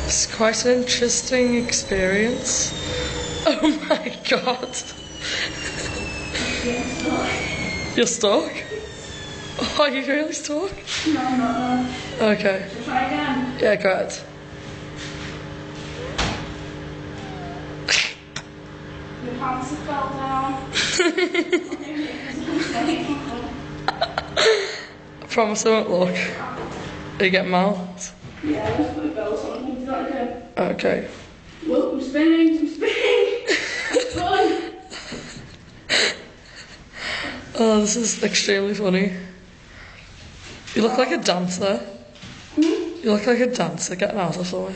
It's quite an interesting experience. Oh my god. You're stuck? Oh, are you really stuck? No, I'm not. Okay. Should I try again? Yeah, go ahead. Your pants have fell down. I promise I won't look. Are you getting mouth? Yeah, let's put a belt on. Is that okay? Okay. Whoa, I'm spinning. Fun. Oh, this is extremely funny. You look like a dancer. You look like a dancer getting out of somewhere.